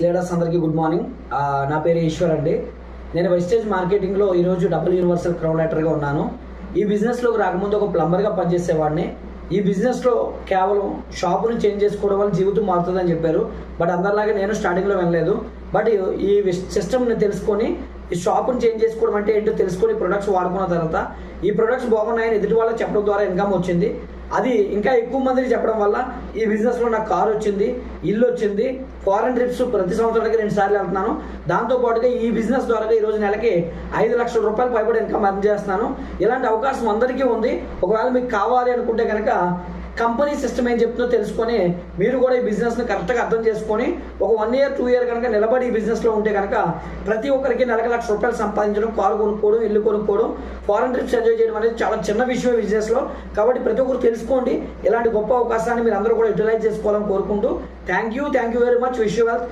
Leaders అందరికీ good morning. నా పేరు ఈశ్వర్ అండి. నేను వెస్టేజ్ మార్కెటింగ్లో ఈరోజు డబుల్ యూనివర్సల్ క్రౌడ్ రైటర్గా ఉన్నాను. ఈ బిజినెస్లోకి రాకముందు ఒక ప్లంబర్గా పనిచేసేవాడిని. ఈ బిజినెస్లో కేవలం షాపును చేంజ్ చేసుకోవడం వల్ల జీవితం మారుతుందని చెప్పారు. బట్ అందరిలాగే నేను స్టార్టింగ్లో వినలేదు. బట్ ఈ సిస్టమ్ని తెలుసుకొని ఈ షాపును చేంజ్ చేసుకోవడం అంటే ఏంటో తెలుసుకొని ప్రొడక్ట్స్ వాడుకున్న తర్వాత ఈ ప్రొడక్ట్స్ బాగున్నాయని ఎదుటి వాళ్ళకి చెప్పడం ద్వారా ఇన్కమ్ వచ్చింది. అది ఇంకా ఎక్కువ మందికి చెప్పడం వల్ల ఈ బిజినెస్లో నాకు కారు వచ్చింది, ఇల్లు వచ్చింది, ఫారెన్ ట్రిప్స్ ప్రతి సంవత్సరానికి 2 సార్లు వెళ్తున్నాను. దాంతోపాటుగా ఈ బిజినెస్ ద్వారా ఈరోజు నెలకి 5 లక్షల రూపాయలు పైబడి ఇన్కమ్ అర్న్ చేస్తున్నాను. ఇలాంటి అవకాశం అందరికీ ఉంది. ఒకవేళ మీకు కావాలి అనుకుంటే కనుక కంపెనీ సిస్టమ్ ఏం చెప్తుందో తెలుసుకొని మీరు కూడా ఈ బిజినెస్ని కరెక్ట్గా అర్థం చేసుకొని ఒక 1 year 2 year కనుక నిలబడి ఈ బిజినెస్లో ఉంటే కనుక ప్రతి ఒక్కరికి నెలకు 1 లక్ష రూపాయలు సంపాదించడం, కారు కొనుక్కోవడం, ఇల్లు కొనుక్కోవడం, ఫారెన్ ట్రిప్స్ ఎంజాయ్ చేయడం అనేది చాలా చిన్న విషయం బిజినెస్లో. కాబట్టి ప్రతి ఒక్కరు తెలుసుకోండి. ఇలాంటి గొప్ప అవకాశాన్ని మీరు అందరూ కూడా యూటిలైజ్ చేసుకోవాలని కోరుకుంటూ thank you very much. Wish you wealth.